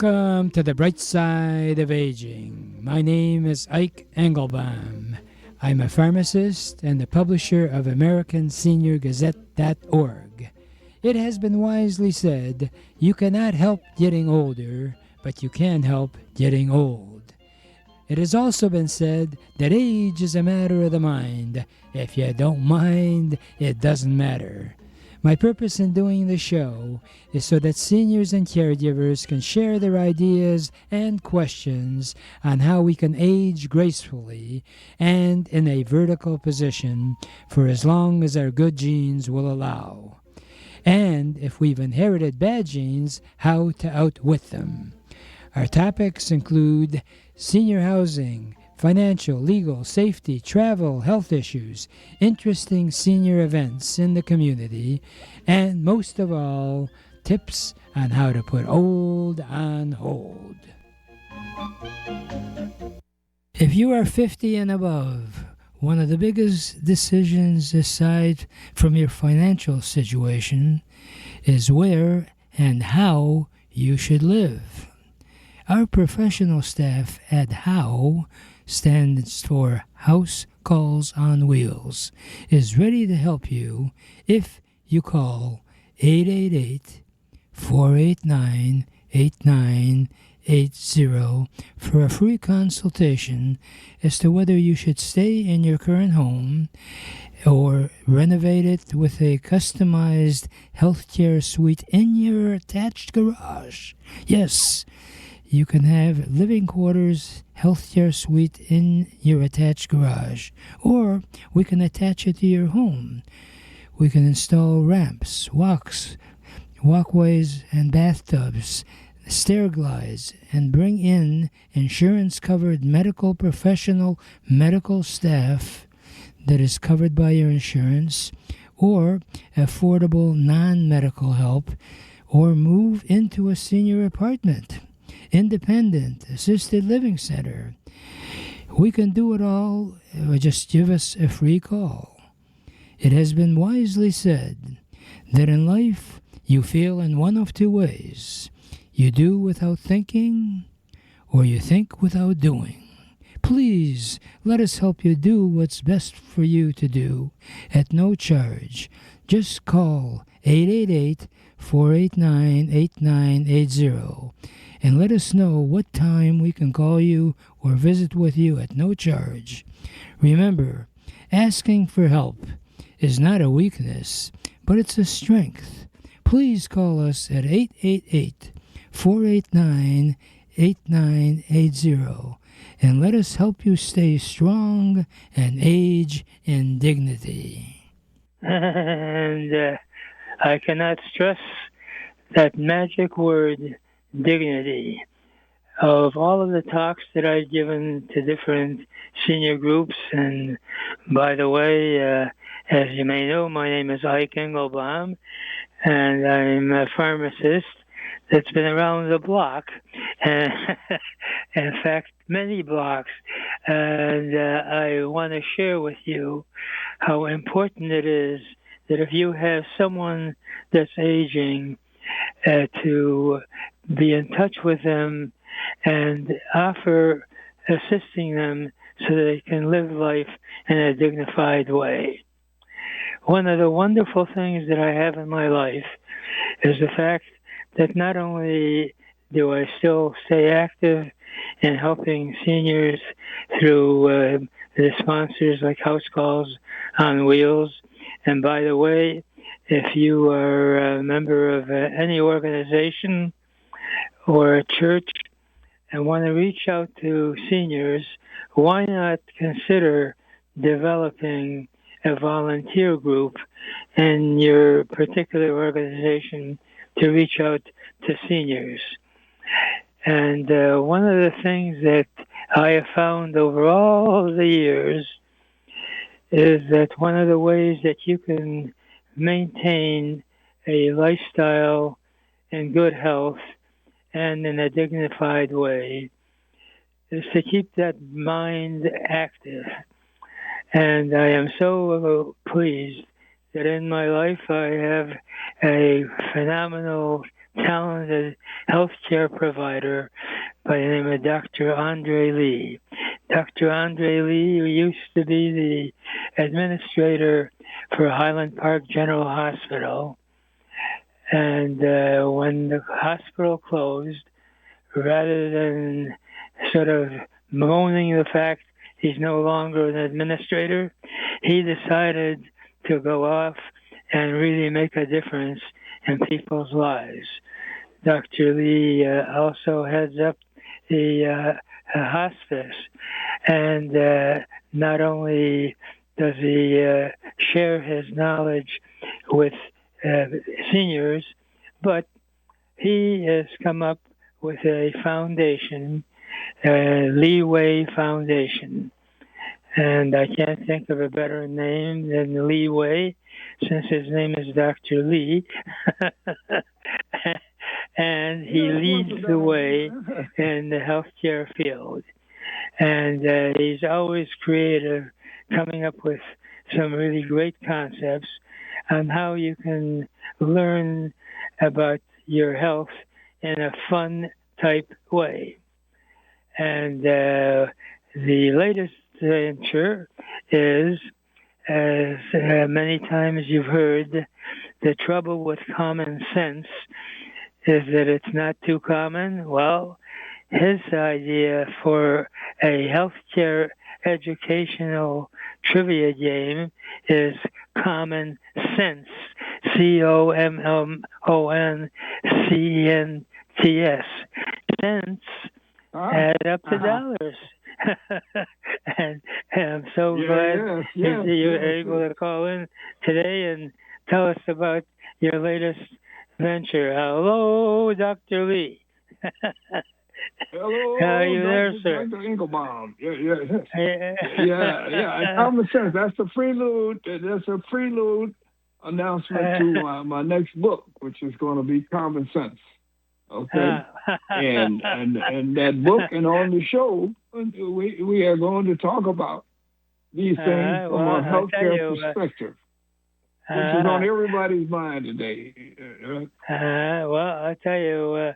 Welcome to the bright side of aging. My name is Ike Engelbaum. I'm a pharmacist and the publisher of AmericanSeniorGazette.org. It has been wisely said, you cannot help getting older, but you can help getting old. It has also been said that age is a matter of the mind. If you don't mind, it doesn't matter. My purpose in doing the show is so that seniors and caregivers can share their ideas and questions on how we can age gracefully and in a vertical position for as long as our good genes will allow. And if we've inherited bad genes, how to outwit them. Our topics include senior housing, financial, legal, safety, travel, health issues, interesting senior events in the community, and most of all, tips on how to put old on hold. If you are 50 and above, one of the biggest decisions aside from your financial situation is where and how you should live. Our professional staff at HOW stands for House Calls on Wheels, is ready to help you if you call 888-489-8980 for a free consultation as to whether you should stay in your current home or renovate it with a customized healthcare suite in your attached garage. Yes, you can have living quarters, healthcare suite in your attached garage, or we can attach it to your home. We can install ramps, walkways, and bathtubs, stair glides, and bring in insurance-covered medical professional medical staff that is covered by your insurance, or affordable non-medical help, or move into a senior apartment. Independent, assisted living center. We can do it all, or just give us a free call. It has been wisely said that in life you feel in one of two ways. You do without thinking, or you think without doing. Please let us help you do what's best for you to do at no charge. Just call 888-489-8980 and let us know what time we can call you or visit with you at no charge. Remember, asking for help is not a weakness, but it's a strength. Please call us at 888-489-8980 and let us help you stay strong and age in dignity. And I cannot stress that magic word, dignity. Of all of the talks that I've given to different senior groups, and by the way, as you may know, my name is Ike Engelbaum, and I'm a pharmacist that's been around the block, and in fact, many blocks. And I want to share with you how important it is that if you have someone that's aging, to be in touch with them and offer assisting them so that they can live life in a dignified way. One of the wonderful things that I have in my life is the fact that not only do I still stay active in helping seniors through the sponsors like House Calls on Wheels, and by the way, if you are a member of any organization or a church and want to reach out to seniors, why not consider developing a volunteer group in your particular organization to reach out to seniors? And one of the things that I have found over all the years is that one of the ways that you can maintain a lifestyle in good health and in a dignified way is to keep that mind active. And I am so pleased that in my life I have a phenomenal talented healthcare provider by the name of Dr. Andre Lee. Dr. Andre Lee used to be the administrator for Highland Park General Hospital. And when the hospital closed, rather than sort of moaning the fact he's no longer an administrator, he decided to go off and really make a difference in people's lives. Dr. Lee also heads up the hospice, and not only does he share his knowledge with seniors, but he has come up with a foundation, Leeway Foundation. And I can't think of a better name than Leeway, since his name is Dr. Lee. And he leads the way in the healthcare field. And he's always creative, coming up with some really great concepts on how you can learn about your health in a fun type way. And the latest venture is, as many times you've heard, the trouble with common sense is that it's not too common. Well, his idea for a healthcare educational trivia game is Common Sense, COMMONCENTS. Cents add up to dollars. And I'm so glad you were able to call in today and tell us about your latest venture. Hello, Dr. Lee. Hello, how are you there, sir? Dr. Engelbaum. Yeah. Common sense. That's a prelude. That's a prelude announcement to my next book, which is going to be Common Sense. Okay, and that book and on the show, we are going to talk about these things from a healthcare perspective, which is on everybody's mind today. Well, I'll tell you,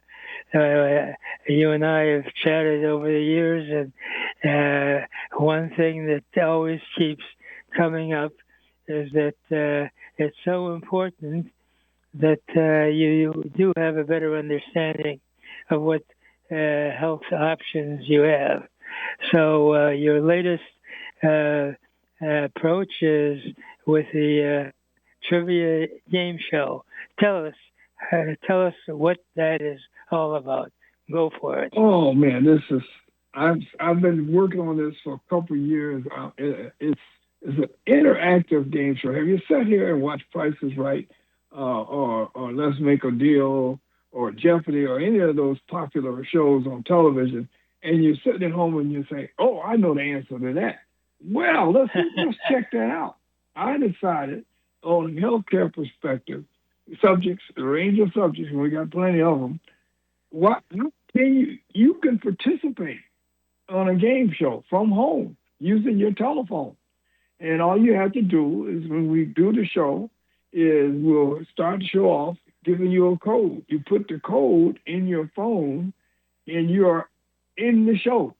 you and I have chatted over the years, and one thing that always keeps coming up is that it's so important that you do have a better understanding of what health options you have. So your latest approach is with the trivia game show. Tell us what that is all about. Go for it. Oh man, I've been working on this for a couple of years. It's an interactive game show. Have you sat here and watched Price is Right? Or Let's Make a Deal, or Jeopardy, or any of those popular shows on television, and you're sitting at home and you say, "Oh, I know the answer to that." Well, let's check that out. I decided, on a healthcare perspective, subjects, a range of subjects, and we got plenty of them. You can participate on a game show from home using your telephone, and all you have to do is, when we do the show, is we'll start the show off giving you a code. You put the code in your phone, and you're in the show.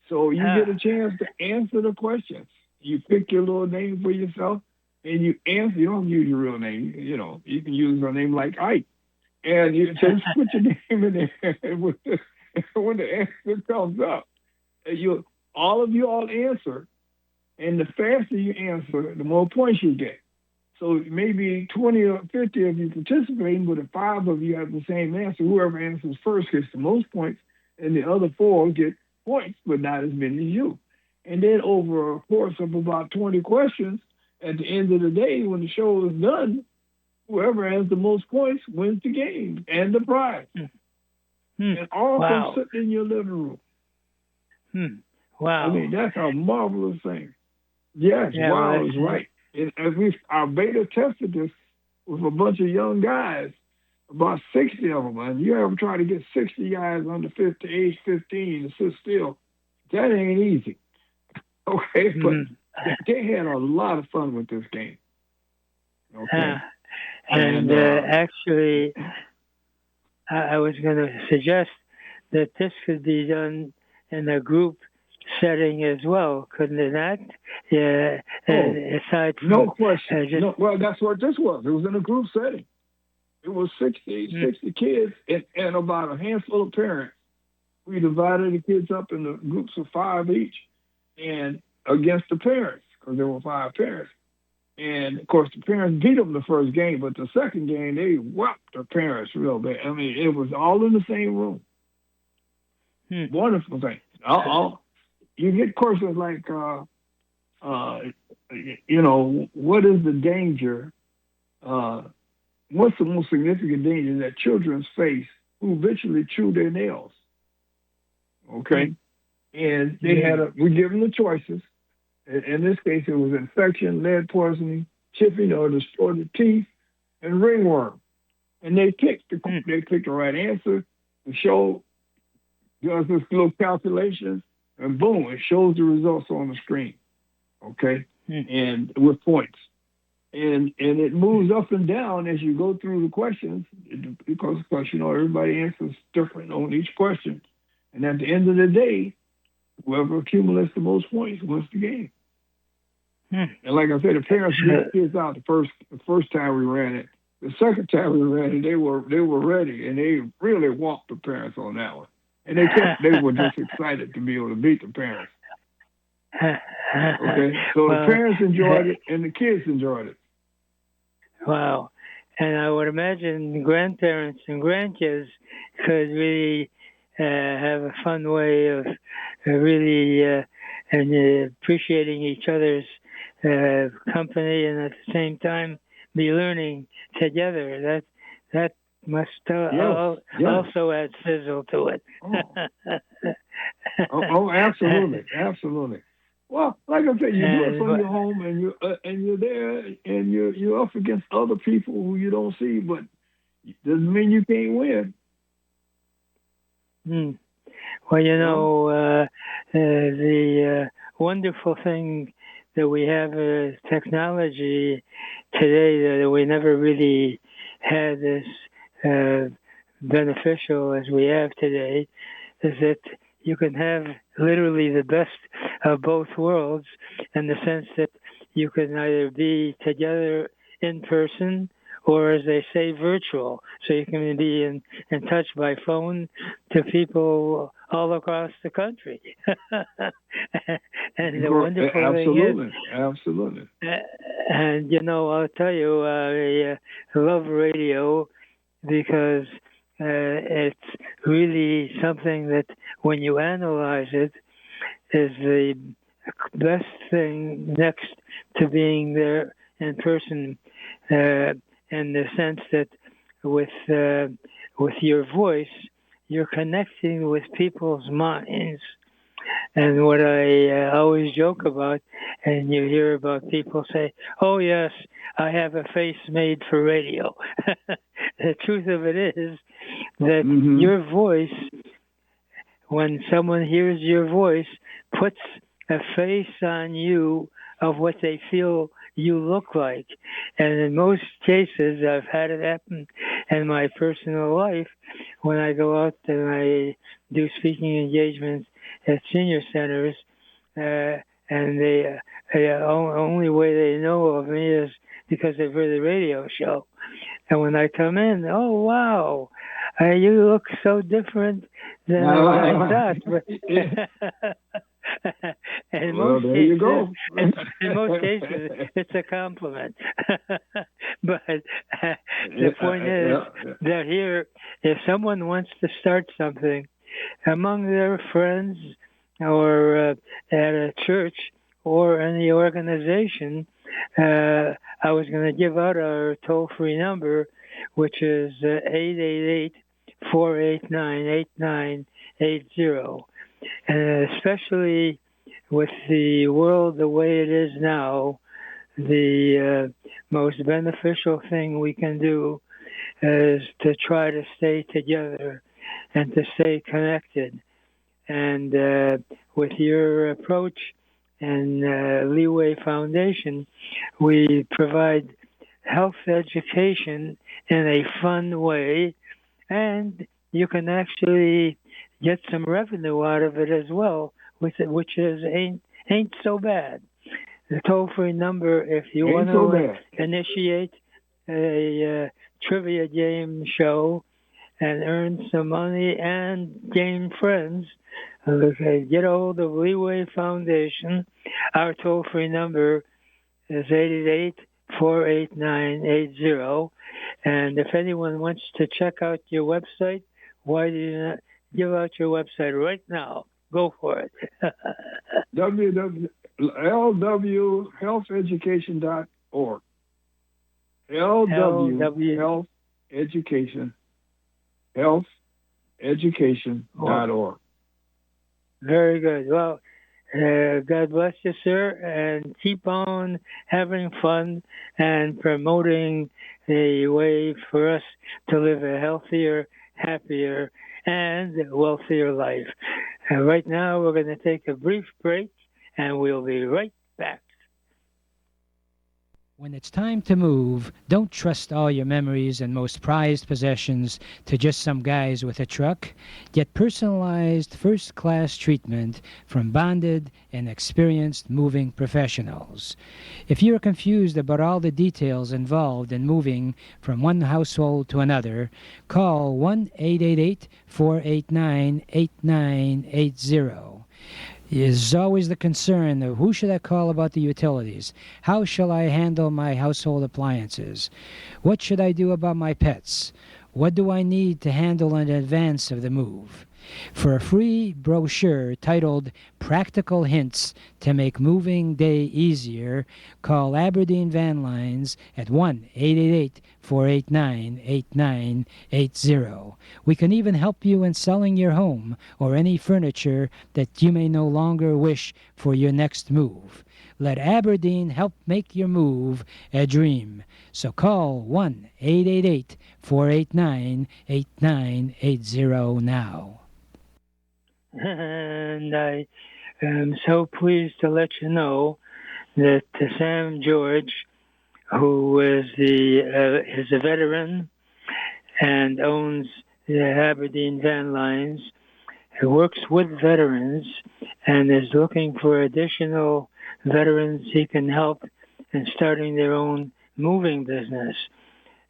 So you get a chance to answer the questions. You pick your little name for yourself, and you answer. You don't use your real name. You can use a name like Ike. And you just put your name in there. And when the answer comes up, all of you all answer. And the faster you answer, the more points you get. So maybe 20 or 50 of you participating, but if 5 of you have the same answer, whoever answers first gets the most points, and the other 4 get points, but not as many as you. And then over a course of about 20 questions, at the end of the day, when the show is done, whoever has the most points wins the game and the prize. And all from sitting in your living room. Wow. I mean, that's a marvelous thing. Yes, wow is right. Our beta tested this with a bunch of young guys, about 60 of them. And you ever try to get 60 guys under age 15 to sit still, that ain't easy. Okay, but they had a lot of fun with this game. Okay. And actually, I was going to suggest that this could be done in a group setting as well, couldn't it not? Yeah, Oh, aside no from question. just. No, well, that's what this was. It was in a group setting. It was 60 kids and about a handful of parents. We divided the kids up into groups of 5 each, and against the parents, because there were 5 parents. And of course, the parents beat them the first game, but the second game they whopped the parents real bad. I mean, it was all in the same room. Wonderful thing. You get questions like, what is the danger? What's the most significant danger that children face who eventually chew their nails? Okay, and we give them the choices. In this case, it was infection, lead poisoning, chipping or distorted teeth, and ringworm. And they picked the right answer. The show does this little calculation, and boom, it shows the results on the screen. Okay, and with points, and it moves up and down as you go through the questions because everybody answers different on each question, and at the end of the day, whoever accumulates the most points wins the game. And like I said, the parents beat the kids out the first time we ran it. The second time we ran it, they were ready, and they really walked the parents on that one. And they were just excited to be able to beat the parents. Okay, so the parents enjoyed it, and the kids enjoyed it. Wow, and I would imagine grandparents and grandkids could really have a fun way of really and appreciating each other's company, and at the same time be learning together. That must also add sizzle to it. Absolutely. Well, like I said, you do it from your home, and you're there, and you're up against other people who you don't see, but doesn't mean you can't win. Well, the wonderful thing that we have technology today that we never really had as beneficial as we have today is that you can have literally the best of both worlds in the sense that you can either be together in person or, as they say, virtual. So you can be in touch by phone to people all across the country. And the wonderful thing is... Absolutely. And, I'll tell you, I love radio because it's really something that when you analyze it is the best thing next to being there in person, in the sense that with your voice, you're connecting with people's minds. And what I always joke about, and you hear about people say, "Oh yes, I have a face made for radio." The truth of it is that your voice, when someone hears your voice, puts a face on you of what they feel you look like. And in most cases, I've had it happen in my personal life when I go out and I do speaking engagements at senior centers, and the only way they know of me is because they've heard the radio show. And when I come in, oh wow, you look so different than what I thought. But in most cases, it's a compliment. But the point is that here, if someone wants to start something among their friends or at a church or any organization, I was going to give out our toll-free number, which is 888-489-8980. And especially with the world the way it is now, the most beneficial thing we can do is to try to stay together and to stay connected. And with your approach and Leeway Foundation, we provide health education in a fun way and you can actually get some revenue out of it as well, which is ain't so bad. The toll-free number, if you want Ain't so to bad. initiate a trivia game show and earn some money and gain friends, get a hold of Leeway Foundation. Our toll-free number is 888-489-80. And if anyone wants to check out your website, why do you not give out your website right now? Go for it. lwhealtheducation.org. LW. healtheducation.org. Very good. Well, God bless you, sir, and keep on having fun and promoting a way for us to live a healthier, happier, and wealthier life. Right now, we're going to take a brief break, and we'll be right back. When it's time to move, don't trust all your memories and most prized possessions to just some guys with a truck. Get personalized first-class treatment from bonded and experienced moving professionals. If you're confused about all the details involved in moving from one household to another, call 1-888-489-8980. Is always the concern of who should I call about the utilities? How shall I handle my household appliances? What should I do about my pets? What do I need to handle in advance of the move? For a free brochure titled Practical Hints to Make Moving Day Easier, call Aberdeen Van Lines at 1-888-489-8980. We can even help you in selling your home or any furniture that you may no longer wish for your next move. Let Aberdeen help make your move a dream. So call 1-888-489-8980 now. And I am so pleased to let you know that Sam George, who is is a veteran and owns the Aberdeen Van Lines, who works with veterans and is looking for additional veterans he can help in starting their own moving business.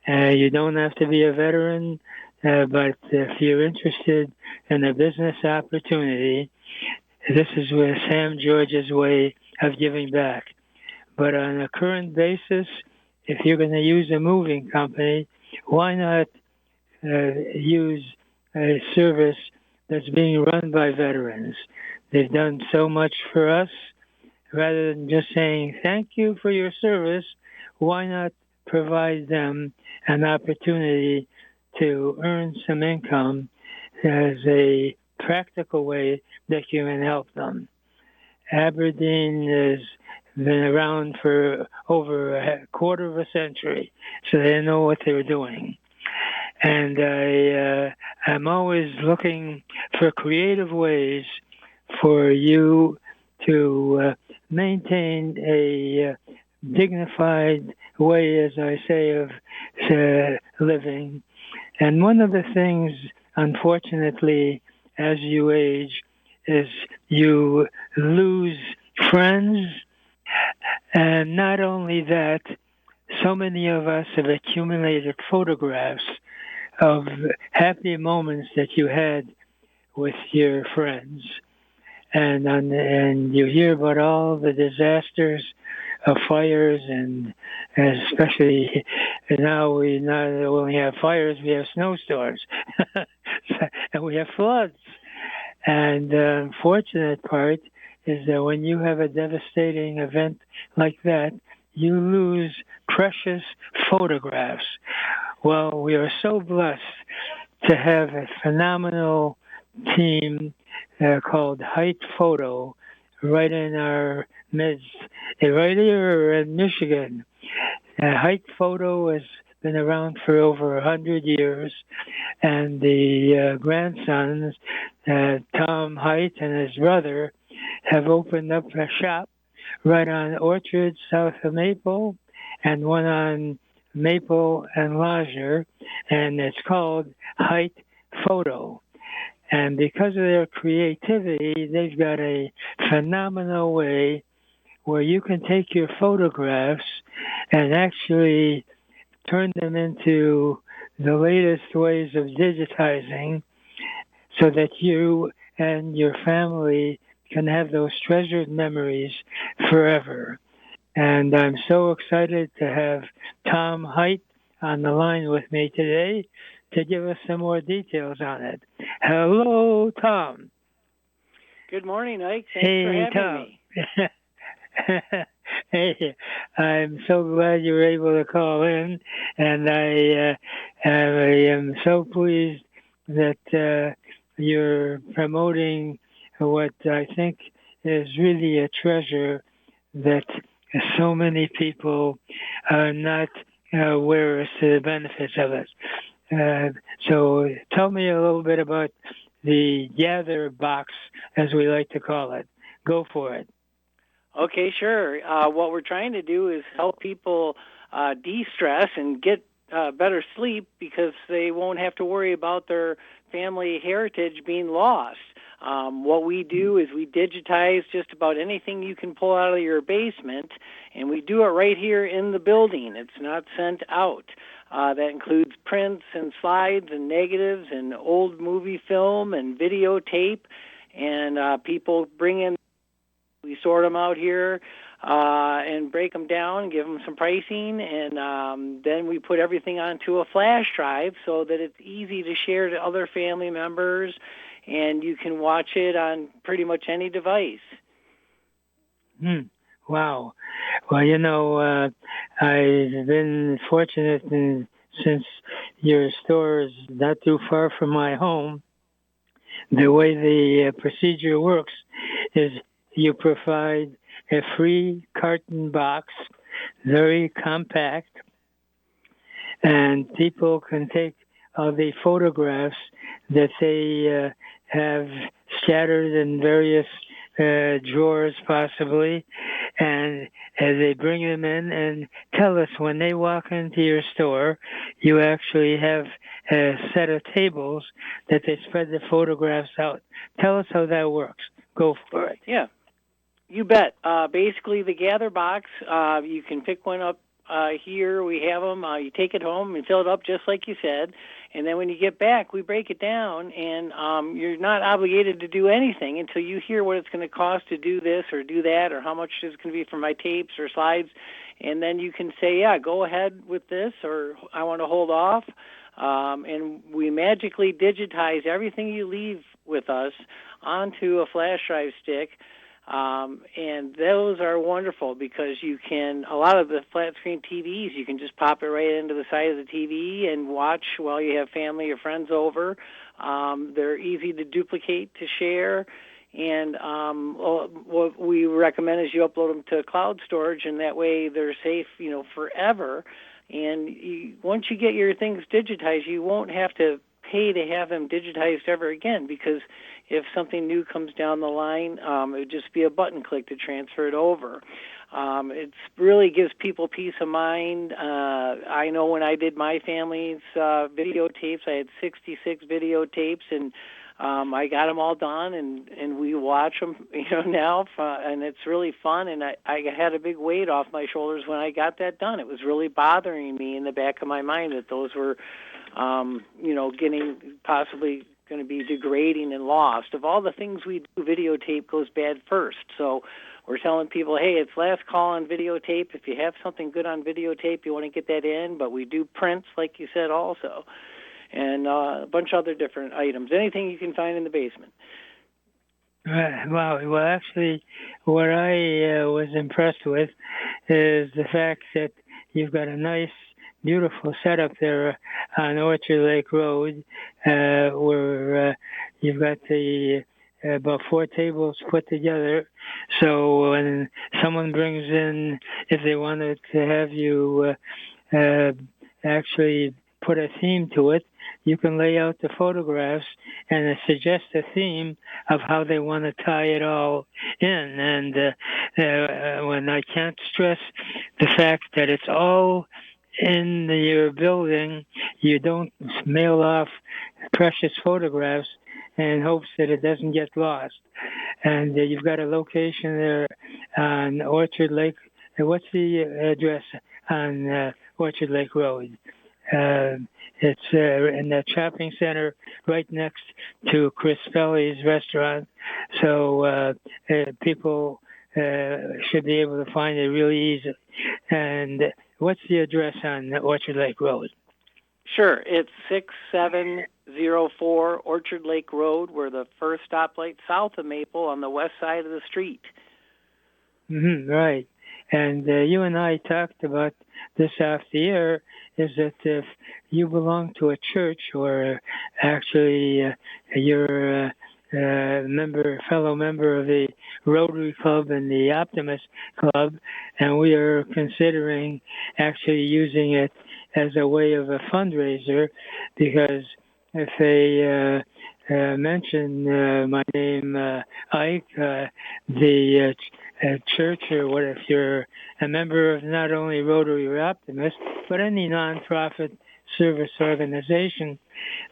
You don't have to be a veteran, but if you're interested in a business opportunity, this is where Sam George's way of giving back. But on a current basis, if you're going to use a moving company, why not use a service that's being run by veterans? They've done so much for us. Rather than just saying thank you for your service, why not provide them an opportunity to earn some income as a practical way that you can help them? Aberdeen has been around for over a quarter of a century, so they know what they're doing. And I'm always looking for creative ways for you to maintain a dignified way, as I say, of living. And one of the things, unfortunately, as you age, is you lose friends. And not only that, so many of us have accumulated photographs of happy moments that you had with your friends. And you hear about all the disasters of fires, and especially now we not only have fires, we have snowstorms, and we have floods. And the unfortunate part is that when you have a devastating event like that, you lose precious photographs. Well, we are so blessed to have a phenomenal team called HITE Photo right in our midst, right here in Michigan. HITE Photo has been around for over 100 years, and the grandsons, Tom Hite and his brother, have opened up a shop right on Orchard, south of Maple, and one on Maple and Lodger, and it's called HITE Photo. And because of their creativity, they've got a phenomenal way where you can take your photographs and actually turn them into the latest ways of digitizing so that you and your family can have those treasured memories forever. And I'm so excited to have Tom Hite on the line with me today to give us some more details on it. Hello, Tom. Good morning, Ike. Thanks for having me. Hey, I'm so glad you were able to call in, and I am so pleased that you're promoting what I think is really a treasure that so many people are not aware as to the benefits of it. So tell me a little bit about the Gather Box, as we like to call it. Go for it. Okay, sure. What we're trying to do is help people de-stress and get better sleep because they won't have to worry about their family heritage being lost. What we do is we digitize just about anything you can pull out of your basement, and we do it right here in the building. It's not sent out. That includes prints and slides and negatives and old movie film and videotape, and people bring in. We sort them out here and break them down, give them some pricing, and then we put everything onto a flash drive so that it's easy to share to other family members, and you can watch it on pretty much any device. Wow. Well, you know, I've been fortunate since your store is not too far from my home. The way the procedure works is you provide a free carton box, very compact, and people can take the photographs that they have scattered in various drawers possibly, and they bring them in and tell us when they walk into your store, you actually have a set of tables that they spread the photographs out. Tell us how that works. Go for it. Yeah. You bet. Basically, the Gather Box, you can pick one up here. We have them. You take it home and fill it up just like you said. And then when you get back, we break it down, and you're not obligated to do anything until you hear what it's going to cost to do this or do that, or how much it's going to be for my tapes or slides. And then you can say, yeah, go ahead with this, or I want to hold off. And we magically digitize everything you leave with us onto a flash drive stick. And those are wonderful because you can, a lot of the flat screen TVs, you can just pop it right into the side of the TV and watch while you have family or friends over. They're easy to duplicate, to share. And what we recommend is you upload them to cloud storage, and that way they're safe, forever. And once you get your things digitized, you won't have to pay to have them digitized ever again, because if something new comes down the line, it would just be a button click to transfer it over. It really gives people peace of mind. I know when I did my family's videotapes, I had 66 videotapes, and I got them all done, and we watch them, now, and it's really fun. And I had a big weight off my shoulders when I got that done. It was really bothering me in the back of my mind that those were, getting possibly going to be degrading and lost. Of all the things we do, videotape goes bad first. So we're telling people, hey, it's last call on videotape. If you have something good on videotape, you want to get that in. But we do prints, like you said, also, and a bunch of other different items. Anything you can find in the basement. Wow. Well, actually, what I was impressed with is the fact that you've got a nice, beautiful setup there on Orchard Lake Road, where you've got the about 4 tables put together. So when someone brings in, if they wanted to have you actually put a theme to it, you can lay out the photographs and suggest a theme of how they want to tie it all in. And when I can't stress the fact that it's all in your building, you don't mail off precious photographs in hopes that it doesn't get lost. And you've got a location there on Orchard Lake. What's the address on Orchard Lake Road? It's in the shopping center right next to Chris Pelly's restaurant. So people should be able to find it really easy. And what's the address on Orchard Lake Road? Sure. It's 6704 Orchard Lake Road. We're the first stoplight south of Maple on the west side of the street. Right. And you and I talked about this off the air, is that if you belong to a church, or actually you're a fellow member of the Rotary Club and the Optimist Club, and we are considering actually using it as a way of a fundraiser, because if they mention my name, Ike, the church, or what if you're a member of not only Rotary or Optimist, but any nonprofit service organization,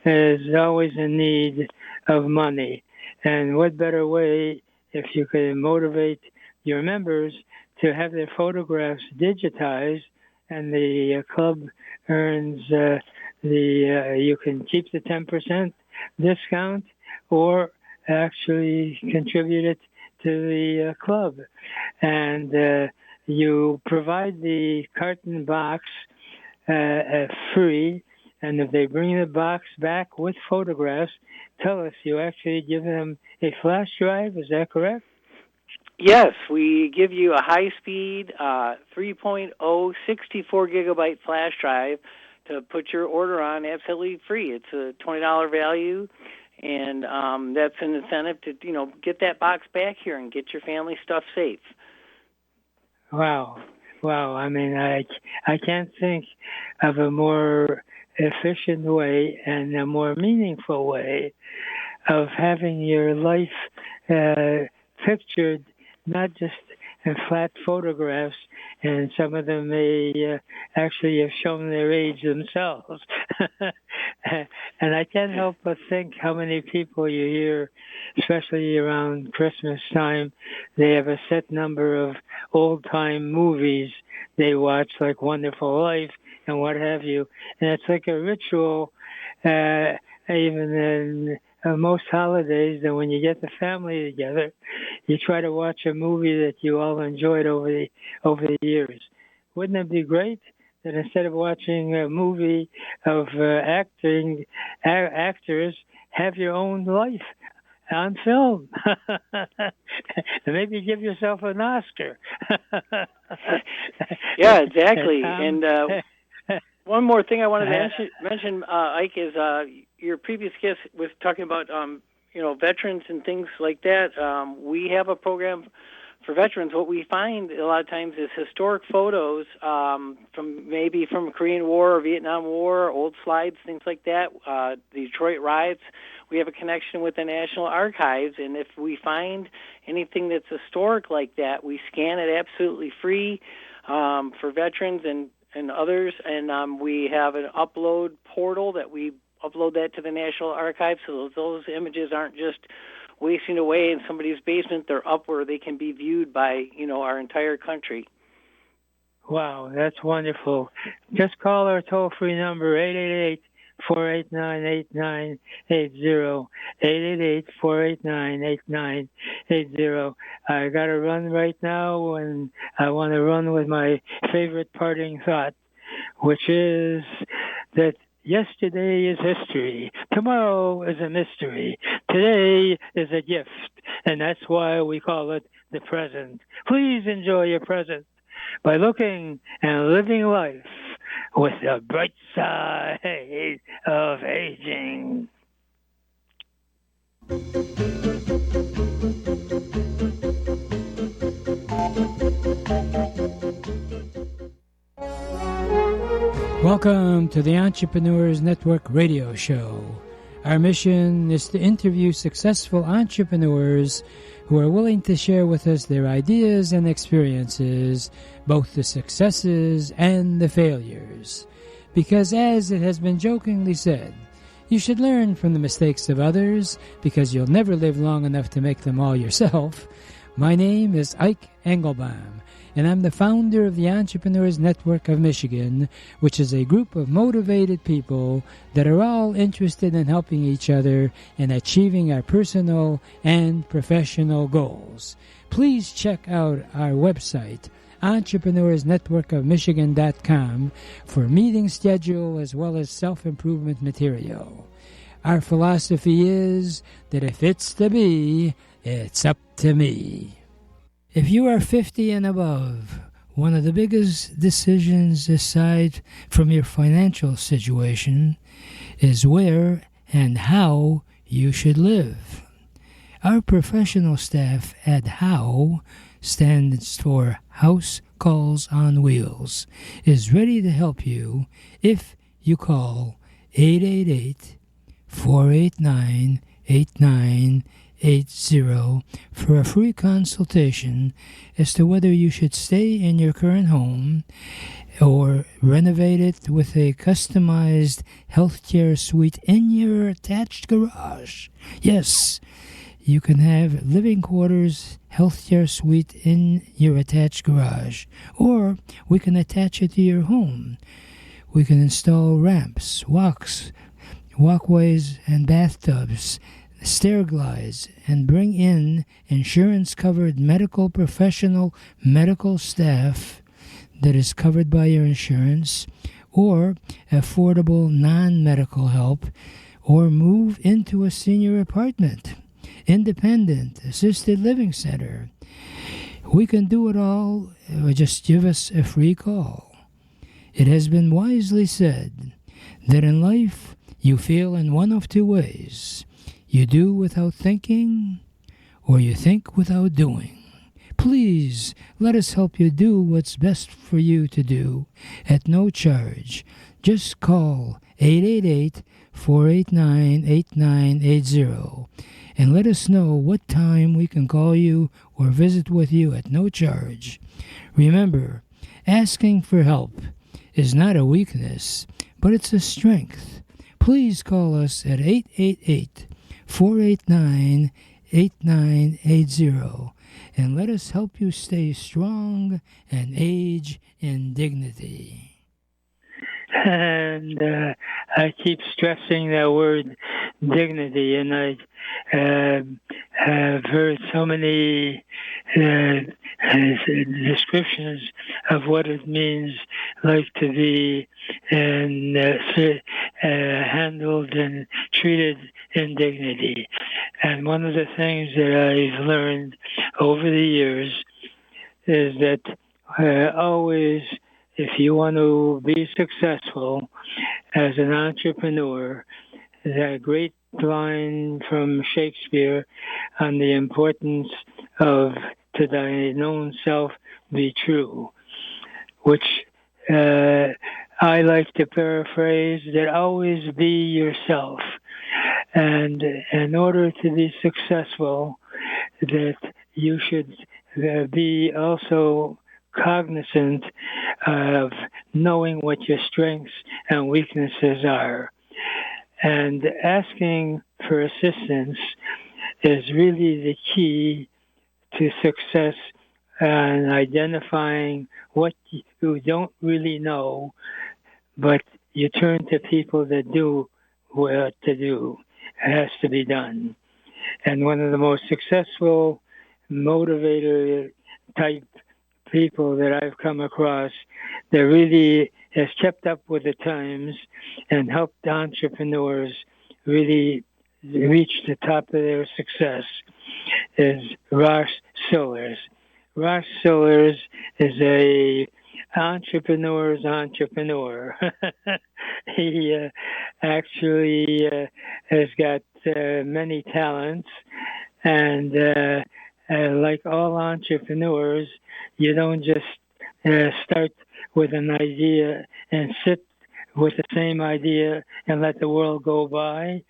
is always in need of money. And what better way, if you can motivate your members to have their photographs digitized, and the club earns you can keep the 10% discount, or actually contribute it to the club. And you provide the carton box free, and if they bring the box back with photographs, tell us you actually give them a flash drive. Is that correct? Yes, we give you a high-speed 3.0 64-gigabyte flash drive to put your order on absolutely free. It's a $20 value, and that's an incentive to get that box back here and get your family stuff safe. Wow. I mean, I can't think of a more efficient way and a more meaningful way of having your life pictured, not just in flat photographs, and some of them may actually have shown their age themselves. And I can't help but think how many people you hear, especially around Christmas time, they have a set number of old-time movies they watch, like Wonderful Life and what have you. And it's like a ritual, even in most holidays, that when you get the family together, you try to watch a movie that you all enjoyed over the years. Wouldn't it be great that instead of watching a movie of actors, have your own life on film? And maybe give yourself an Oscar. Yeah, exactly. And one more thing I wanted to mention, Ike, is your previous guest was talking about veterans and things like that. We have a program for veterans. What we find a lot of times is historic photos from Korean War or Vietnam War, old slides, things like that, the Detroit riots. We have a connection with the National Archives, and if we find anything that's historic like that, we scan it absolutely free for veterans and others, and we have an upload portal that we upload that to the National Archives, so those images aren't just wasting away in somebody's basement. They're up where they can be viewed by our entire country. Wow, that's wonderful. Just call our toll-free number, 888-489-8980, 888-489-8980. I got to run right now, and I want to run with my favorite parting thought, which is that yesterday is history. Tomorrow is a mystery. Today is a gift, and that's why we call it the present. Please enjoy your present by looking and living life with the bright side of aging. Welcome to the Entrepreneurs Network radio show, Our mission is to interview successful entrepreneurs who are willing to share with us their ideas and experiences, both the successes and the failures. Because as it has been jokingly said, you should learn from the mistakes of others because you'll never live long enough to make them all yourself. My name is Ike Engelbaum, and I'm the founder of the Entrepreneurs Network of Michigan, which is a group of motivated people that are all interested in helping each other and achieving our personal and professional goals. Please check out our website, entrepreneursnetworkofmichigan.com, for meeting schedule as well as self-improvement material. Our philosophy is that if it's to be, it's up to me. If you are 50 and above, one of the biggest decisions aside from your financial situation is where and how you should live. Our professional staff at HOW, stands for House Calls on Wheels, is ready to help you if you call 888-489-8980 for a free consultation as to whether you should stay in your current home or renovate it with a customized healthcare suite in your attached garage. Yes, you can have living quarters, healthcare suite in your attached garage, or we can attach it to your home. We can install ramps, walkways, and bathtubs, stair glides, and bring in insurance-covered medical professional medical staff that is covered by your insurance, or affordable non-medical help, or move into a senior apartment, independent, assisted living center. We can do it all. Just give us a free call. It has been wisely said that in life you feel in one of two ways. You do without thinking, or you think without doing. Please let us help you do what's best for you to do at no charge. Just call 888-489-8980 and let us know what time we can call you or visit with you at no charge. Remember, asking for help is not a weakness, but it's a strength. Please call us at 888-489-8980 and let us help you stay strong and age in dignity. And I keep stressing that word dignity, and I have heard so many descriptions of what it means like to be and handled and treated in dignity. And one of the things that I've learned over the years is that always, if you want to be successful as an entrepreneur, that great line from Shakespeare on the importance of to thy known self be true, which I like to paraphrase that always be yourself. And in order to be successful, that you should be also cognizant of knowing what your strengths and weaknesses are. And asking for assistance is really the key to success and identifying what you don't really know, but you turn to people that do what to do. It has to be done. And one of the most successful motivator type people that I've come across that really has kept up with the times and helped entrepreneurs really reach the top of their success is ROSH SILLARS. ROSH SILLARS is a entrepreneur's entrepreneur. He actually has got many talents, and like all entrepreneurs, you don't just start with an idea and sit with the same idea and let the world go by.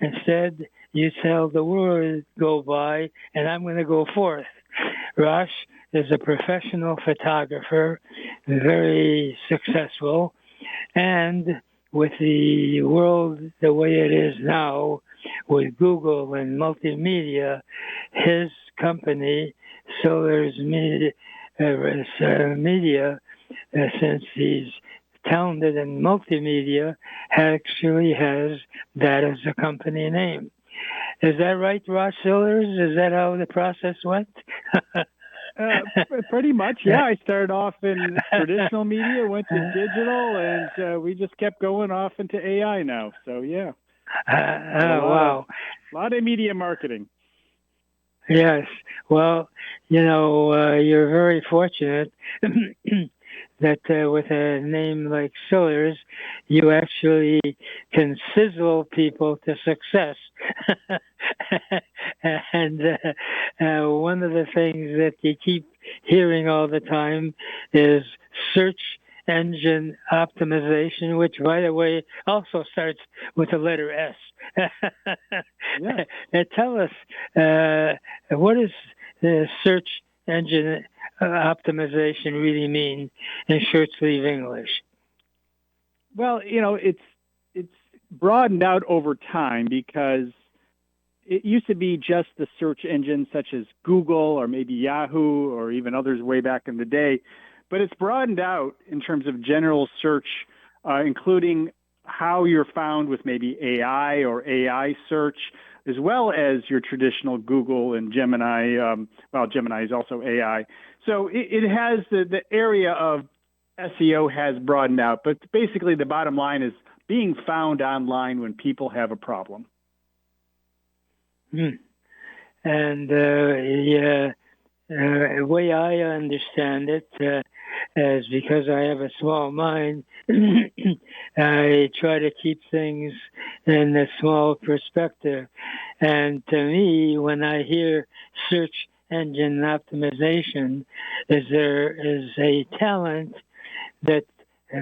Instead, you tell the word go by, and I'm going to go forth. Rosh is a professional photographer, very successful, and with the world the way it is now, with Google and multimedia, his company, Sillars Media, since he's talented in multimedia, actually has that as a company name. Is that right, Rosh Sillars? Is that how the process went? Pretty much, yeah. I started off in traditional media, went to digital, and we just kept going off into AI now. So, yeah. Wow. A lot of media marketing. Yes. Well, you're very fortunate that with a name like Sillars, you actually can sizzle people to success. And one of the things that you keep hearing all the time is search engine optimization, which, by the way, also starts with the letter S. Yeah. Tell us, what does search engine optimization really mean in short sleeve English? Well, it's broadened out over time because it used to be just the search engines such as Google or maybe Yahoo or even others way back in the day. But it's broadened out in terms of general search, including how you're found with maybe AI or AI search, as well as your traditional Google and Gemini. Gemini is also AI. So it has the area of SEO has broadened out. But basically, the bottom line is being found online when people have a problem. And the way I understand it is because I have a small mind, I try to keep things in a small perspective. And to me, when I hear search engine optimization, there is a talent that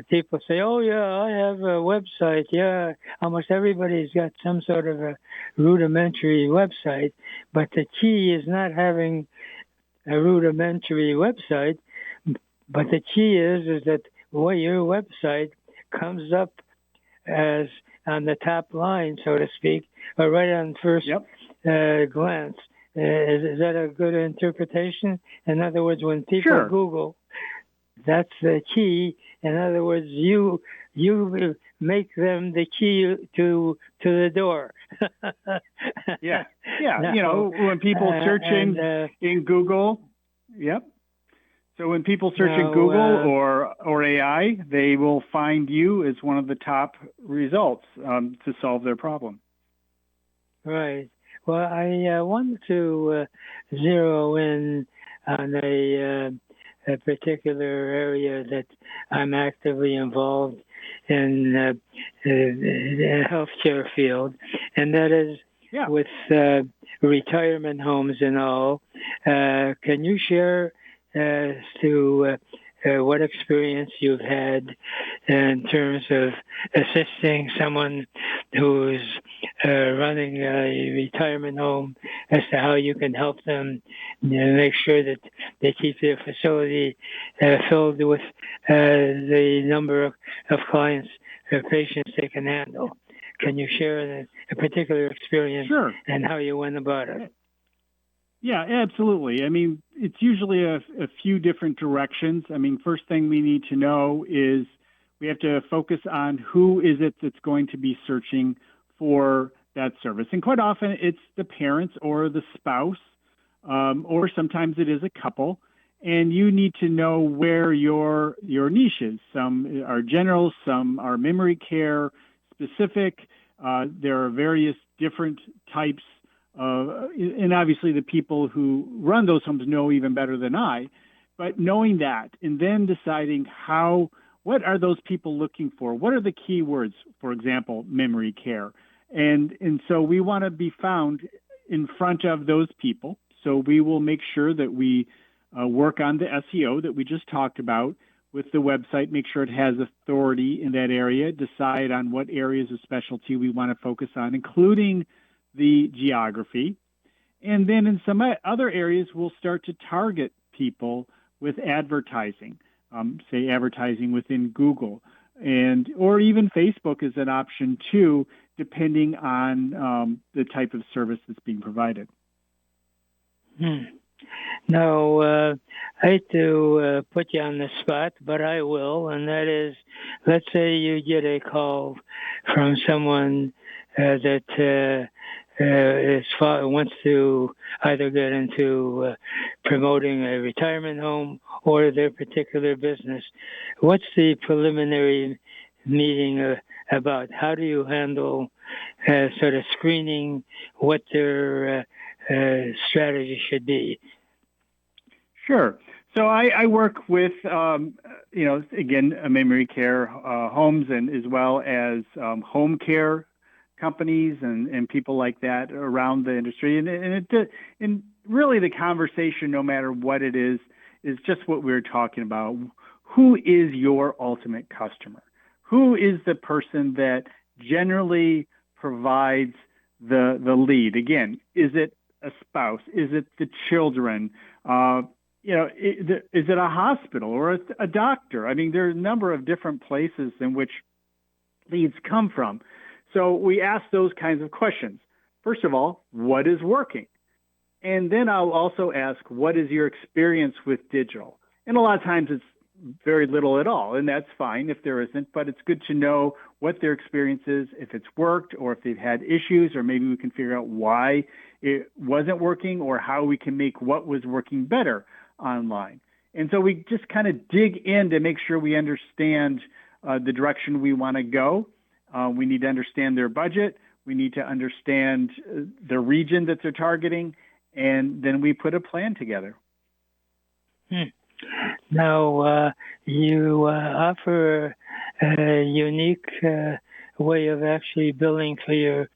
people say, oh, yeah, I have a website. Yeah, almost everybody's got some sort of a rudimentary website. But the key is not having a rudimentary website, but the key is that your website comes up as on the top line, so to speak, or right on first glance. Is that a good interpretation? In other words, when people Google, that's the key. In other words, you make them the key to the door. Yeah. When people search in Google, So when people search in Google or AI, they will find you as one of the top results to solve their problem. Right. Well, I wanted to zero in on a particular area that I'm actively involved in the healthcare field, and that is with retirement homes and all. Can you share as to what experience you've had in terms of assisting someone who's running a retirement home, as to how you can help them make sure that they keep their facility filled with the number of clients or patients they can handle? Can you share a particular experience and how you went about it? Yeah, absolutely. I mean, it's usually a few different directions. I mean, first thing we need to know is we have to focus on who is it that's going to be searching for that service. And quite often it's the parents or the spouse, or sometimes it is a couple. And you need to know where your niche is. Some are general, some are memory care specific. There are various different types and obviously the people who run those homes know even better than I, but knowing that and then deciding what are those people looking for? What are the key words, for example, memory care? And so we want to be found in front of those people. So we will make sure that we work on the SEO that we just talked about. with the website, make sure it has authority in that area, decide on what areas of specialty we want to focus on, including the geography. And then in some other areas, we'll start to target people with advertising, say advertising within Google, or even Facebook is an option too, depending on the type of service that's being provided. Now, I hate to put you on the spot, but I will, and that is, let's say you get a call from someone that wants to either get into promoting a retirement home or their particular business. What's the preliminary meeting about? How do you handle sort of screening what their strategy should be? Sure. So I work with, again, memory care homes and as well as home care companies and people like that around the industry. And really the conversation, no matter what it is just what we're talking about. Who is your ultimate customer? Who is the person that generally provides the lead? Again, is it a spouse? Is it the children? Is it a hospital or a doctor? I mean, there are a number of different places in which leads come from. So we ask those kinds of questions. First of all, what is working? And then I'll also ask, what is your experience with digital? And a lot of times it's very little at all, and that's fine if there isn't, but it's good to know what their experience is, if it's worked or if they've had issues, or maybe we can figure out why it wasn't working or how we can make what was working better online. And so we just kind of dig in to make sure we understand the direction we want to go. We need to understand their budget. We need to understand the region that they're targeting, and then we put a plan together. Now, you offer a unique way of actually billing for your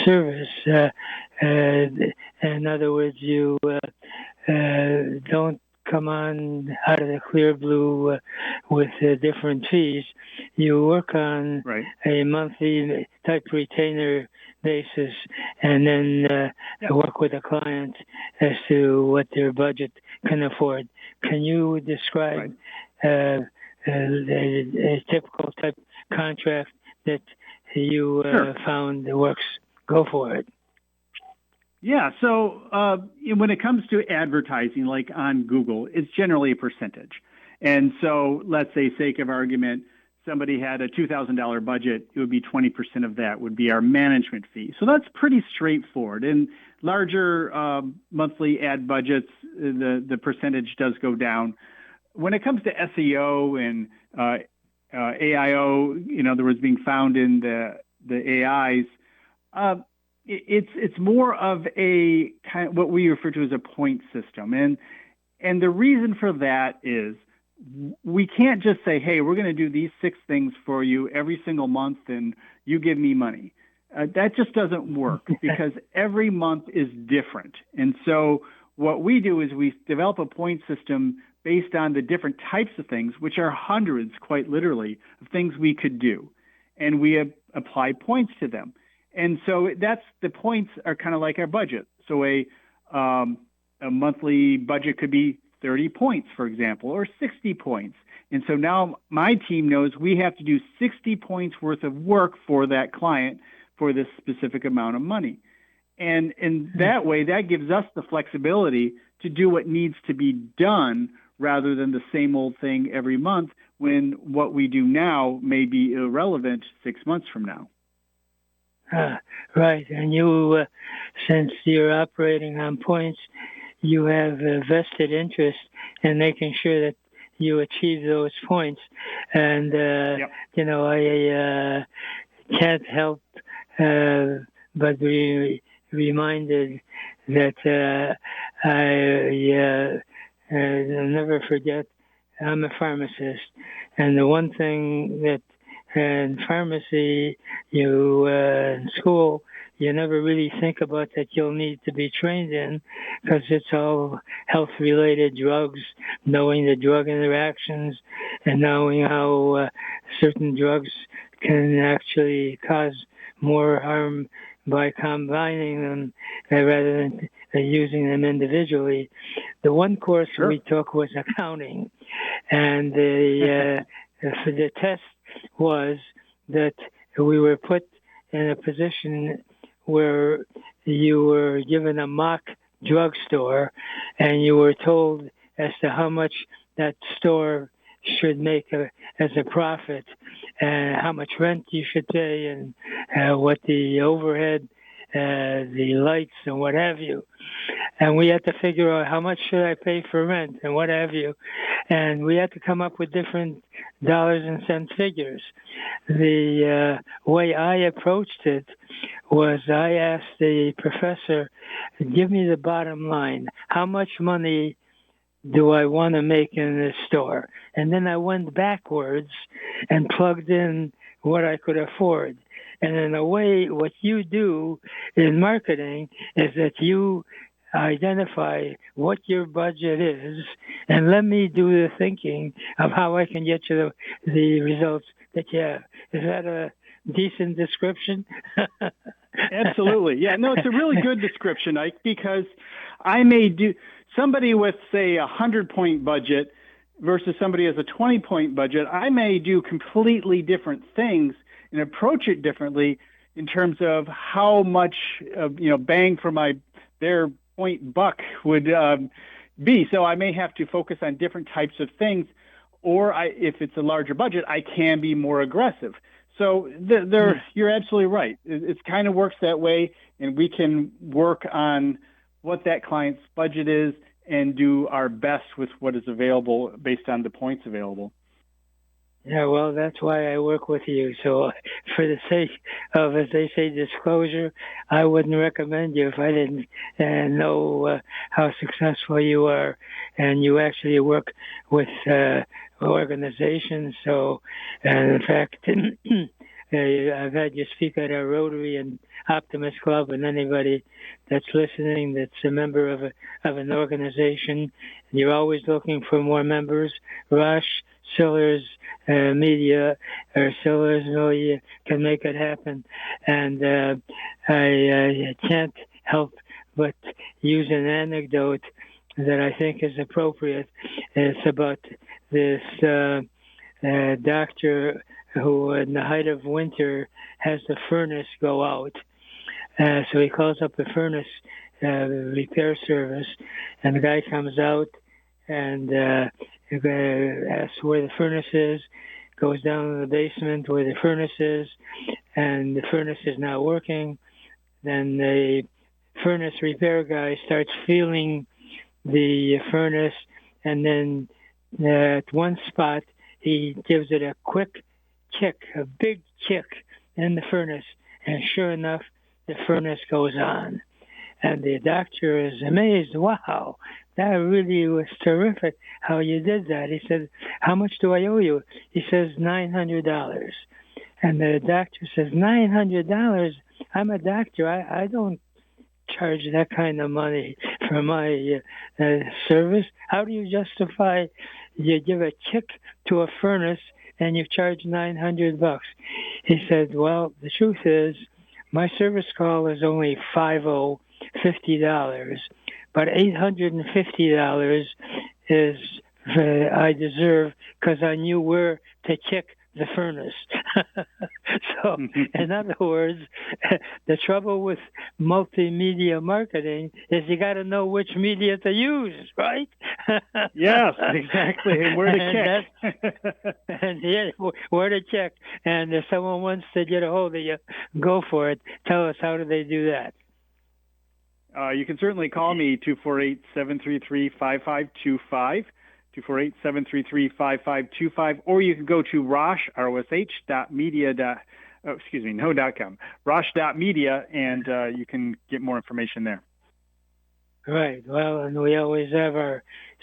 service. In other words, you don't come on out of the clear blue with different fees. You work on a monthly type retainer basis, and then work with a client as to what their budget can afford. Can you describe a typical type contract that you found works? Go for it. Yeah, so when it comes to advertising, like on Google, it's generally a percentage. And so let's say, sake of argument, somebody had a $2,000 budget, it would be 20% of that would be our management fee. So that's pretty straightforward. In larger monthly ad budgets, the percentage does go down. When it comes to SEO and AIO, in other words, being found in the AIs, it's more of a kind of what we refer to as a point system. And the reason for that is we can't just say, hey, we're going to do these 6 things for you every single month and you give me money. That just doesn't work because every month is different. And so what we do is we develop a point system based on the different types of things, which are hundreds, quite literally, of things we could do. And we apply points to them. And so the points are kind of like our budget. So a monthly budget could be 30 points, for example, or 60 points. And so now my team knows we have to do 60 points worth of work for that client for this specific amount of money. And in that way, that gives us the flexibility to do what needs to be done rather than the same old thing every month when what we do now may be irrelevant 6 months from now. Right. And you, since you're operating on points, you have a vested interest in making sure that you achieve those points. And, I can't help but be reminded that I'll never forget, I'm a pharmacist. And the one thing that in pharmacy, in school, you never really think about that you'll need to be trained in, because it's all health-related drugs, knowing the drug interactions and knowing how certain drugs can actually cause more harm by combining them rather than using them individually. The one course we took was accounting, and the test was that we were put in a position where you were given a mock drugstore, and you were told as to how much that store should make as a profit, and how much rent you should pay, and what the overhead, the lights, and what have you. And we had to figure out how much should I pay for rent and what have you. And we had to come up with different dollars and cent figures. The way I approached it was I asked the professor, give me the bottom line. How much money do I want to make in this store? And then I went backwards and plugged in what I could afford. And in a way, what you do in marketing is that you identify what your budget is and let me do the thinking of how I can get you the results that you have. Is that a decent description? Absolutely. Yeah, no, it's a really good description, Ike, because I may do somebody with, say, 100-point budget versus somebody has a 20-point budget. I may do completely different things and approach it differently in terms of how much, bang for their point buck would be. So I may have to focus on different types of things, or if it's a larger budget, I can be more aggressive. So you're absolutely right. It kind of works that way, and we can work on what that client's budget is and do our best with what is available based on the points available. Yeah, well, that's why I work with you. So for the sake of, as they say, disclosure, I wouldn't recommend you if I didn't know how successful you are. And you actually work with organizations. So, and in fact, I've had you speak at our Rotary and Optimist Club, and anybody that's listening that's a member of an organization, you're always looking for more members. ROSH Sillars Media or Sillars Media can make it happen. And I can't help but use an anecdote that I think is appropriate. It's about this doctor who, in the height of winter, has the furnace go out. So he calls up the furnace repair service, and the guy comes out and asks where the furnace is, goes down to the basement where the furnace is, and the furnace is not working. Then the furnace repair guy starts feeling the furnace, and then at one spot he gives it a quick kick, a big kick in the furnace, and sure enough, the furnace goes on. And the doctor is amazed. Wow, that really was terrific how you did that. He said, how much do I owe you? He says, $900. And the doctor says, $900? I'm a doctor. I don't charge that kind of money for my service. How do you justify you give a kick to a furnace and you charge $900? He said, well, the truth is, my service call is only $50, but $850 is I deserve because I knew where to kick the furnace. So, in other words, the trouble with multimedia marketing is you got to know which media to use, right? Yes, exactly. And where to kick. And yeah, where to kick. And if someone wants to get a hold of you, go for it. Tell us, how do they do that? You can certainly call me, 248-733-5525. 248-733-5525, or you can go to rosh.media.com, rosh.media, and you can get more information there. Right. Well, and we always have our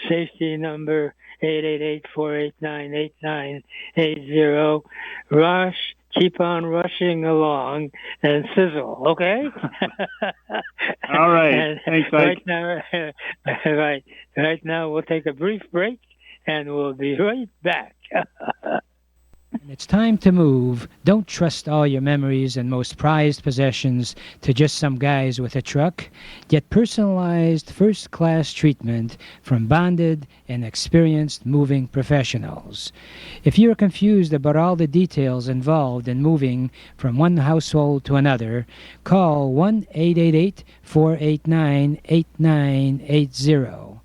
safety number, 888-489-8980, rosh keep on rushing along and sizzle, okay? All right. And thanks, Ike. Right now we'll take a brief break and we'll be right back. When it's time to move, don't trust all your memories and most prized possessions to just some guys with a truck. Get personalized first-class treatment from bonded and experienced moving professionals. If you're confused about all the details involved in moving from one household to another, call 1-888-489-8980.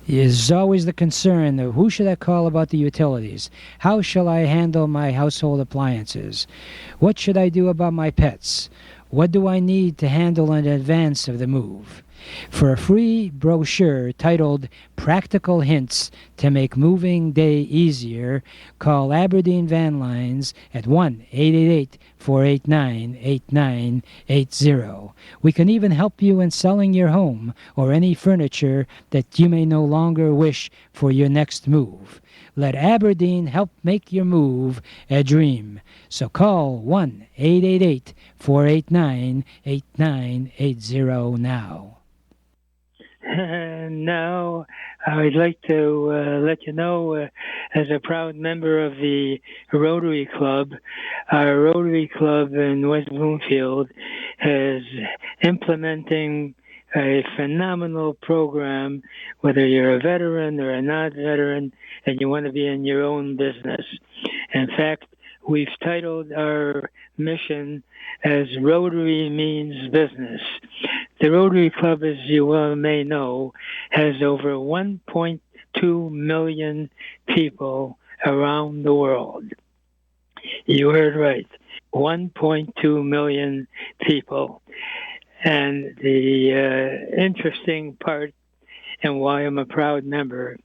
Is always the concern of who should I call about the utilities? How shall I handle my household appliances? What should I do about my pets? What do I need to handle in advance of the move? For a free brochure titled Practical Hints to Make Moving Day Easier, call Aberdeen Van Lines at 1-888-489-8980. We can even help you in selling your home or any furniture that you may no longer wish for your next move. Let Aberdeen help make your move a dream. So call 1-888-489-8980 now. And now I'd like to let you know, as a proud member of the Rotary Club, our Rotary Club in West Bloomfield is implementing a phenomenal program, whether you're a veteran or a non-veteran and you want to be in your own business. In fact, we've titled our mission as Rotary Means Business. The Rotary Club, as you well may know, has over 1.2 million people around the world. You heard right, 1.2 million people. And the interesting part, and why I'm a proud member,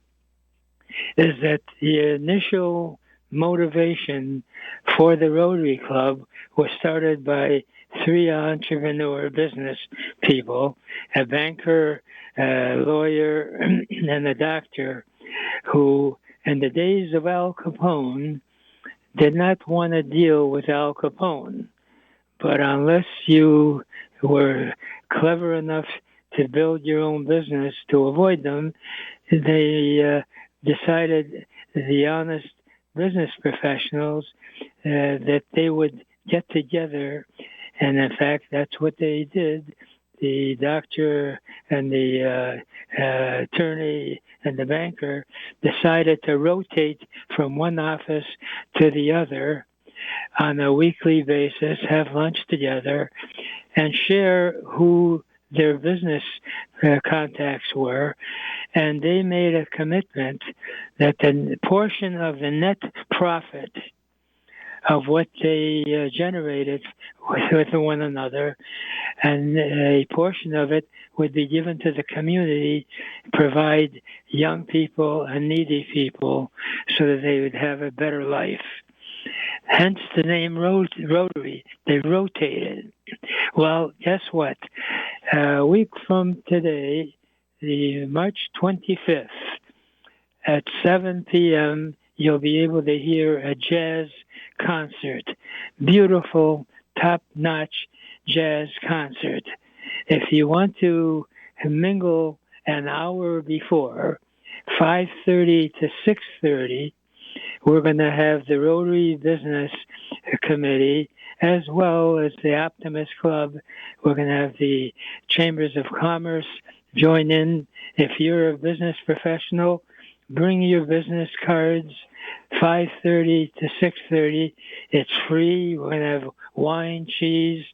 is that the initial motivation for the Rotary Club was started by three entrepreneur business people, a banker, a lawyer, and a doctor, who in the days of Al Capone did not want to deal with Al Capone. But unless you were clever enough to build your own business to avoid them, they decided, the honest business professionals, that they would get together. And in fact, that's what they did. The doctor and the attorney and the banker decided to rotate from one office to the other on a weekly basis, have lunch together, and share who their business contacts were. And they made a commitment that the portion of the net profit of what they generated with one another, and a portion of it would be given to the community, provide young people and needy people so that they would have a better life. Hence the name Rotary. They rotated. Well, guess what? A week from today, the March 25th, at 7 p.m., you'll be able to hear a jazz concert. Beautiful, top-notch jazz concert. If you want to mingle an hour before, 5:30 to 6:30, we're going to have the Rotary Business Committee as well as the Optimist Club. We're going to have the Chambers of Commerce join in. If you're a business professional, bring your business cards. 5:30 to 6:30. It's free. We're going to have wine, cheese,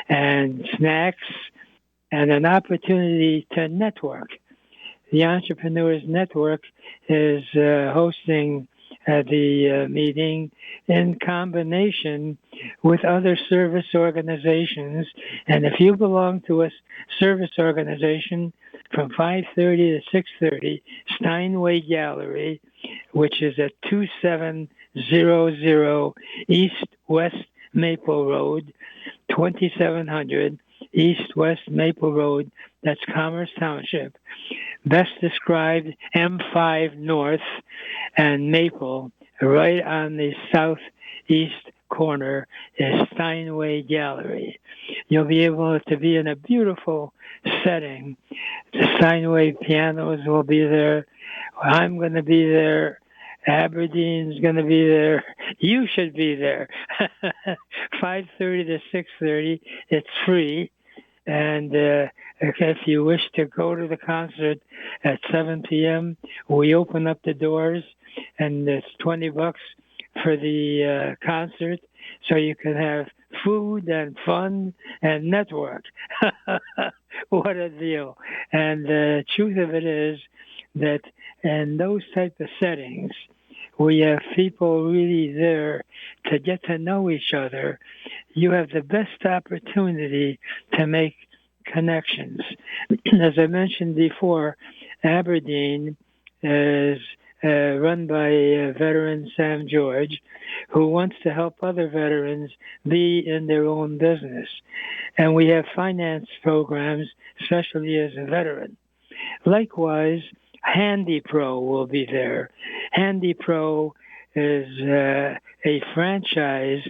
and snacks, and an opportunity to network. The Entrepreneurs Network is hosting the meeting in combination with other service organizations. And if you belong to a service organization, from 5:30 to 6:30, Steinway Gallery, which is at 2700 East West Maple Road, 2700 East West Maple Road, that's Commerce Township. Best described M5 North and Maple, right on the southeast corner is Steinway Gallery. You'll be able to be in a beautiful setting. The Steinway pianos will be there. I'm going to be there. Aberdeen's going to be there. You should be there. 5:30 to 6:30. It's free. And if you wish to go to the concert at 7 p.m., we open up the doors, and it's $20 for the concert, so you can have food and fun and network. What a deal. And the truth of it is that in those type of settings, we have people really there to get to know each other. You have the best opportunity to make connections. As I mentioned before, Aberdeen is run by veteran Sam George, who wants to help other veterans be in their own business. And we have finance programs, especially as a veteran. Likewise, Handy Pro will be there. Handy Pro is a franchise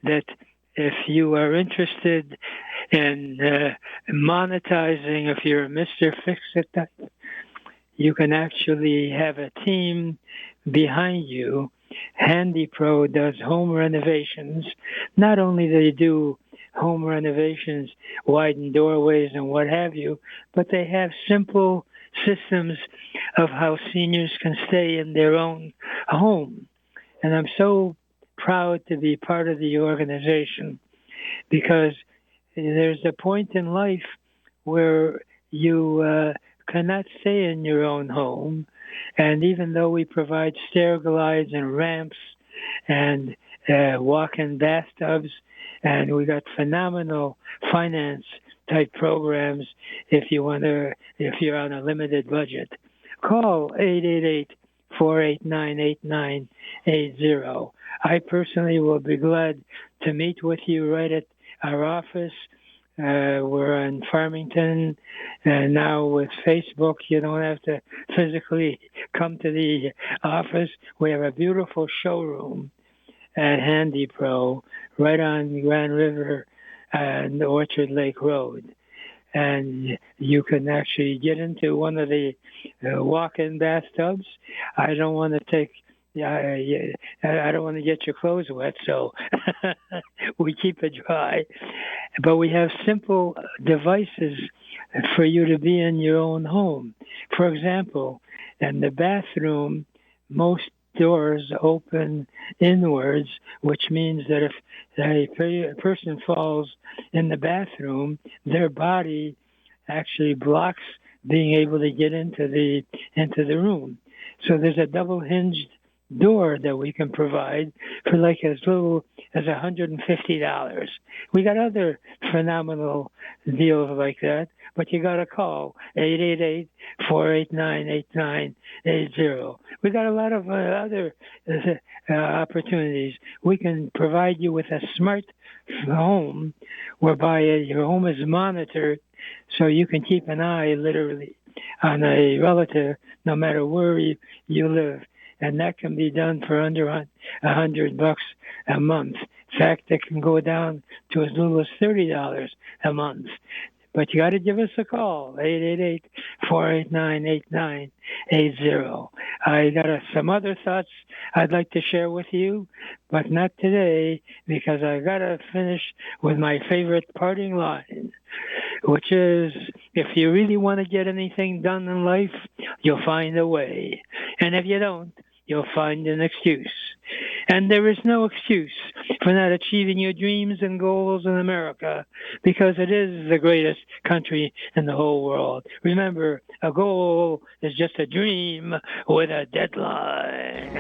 that if you are interested in monetizing, if you're a Mr. Fix-It type, you can actually have a team behind you. Handy Pro does home renovations. Not only do they do home renovations, widen doorways and what have you, but they have simple systems of how seniors can stay in their own home. And I'm so proud to be part of the organization because there's a point in life where you cannot stay in your own home. And even though we provide stair glides and ramps and walk-in bathtubs, and we got phenomenal finance type programs if you're on a limited budget. Call 888-489-8980. I personally will be glad to meet with you right at our office. We're in Farmington, and now with Facebook, you don't have to physically come to the office. We have a beautiful showroom at Handy Pro right on Grand River and Orchard Lake Road. And you can actually get into one of the walk-in bathtubs. I don't want to get your clothes wet, so we keep it dry. But we have simple devices for you to be in your own home. For example, in the bathroom, most doors open inwards, which means that if a person falls in the bathroom, their body actually blocks being able to get into the room. So there's a double hinged door that we can provide for like as little as $150. We got other phenomenal deals like that, but you got to call 888-489-8980. We got a lot of other opportunities. We can provide you with a smart home whereby your home is monitored so you can keep an eye literally on a relative no matter where you live. And that can be done for under $100 a month. In fact, it can go down to as little as $30 a month. But you got to give us a call, 888-489-8980. I got some other thoughts I'd like to share with you, but not today because I got to finish with my favorite parting line, which is, if you really want to get anything done in life, you'll find a way. And if you don't, you'll find an excuse. And there is no excuse for not achieving your dreams and goals in America because it is the greatest country in the whole world. Remember, a goal is just a dream with a deadline.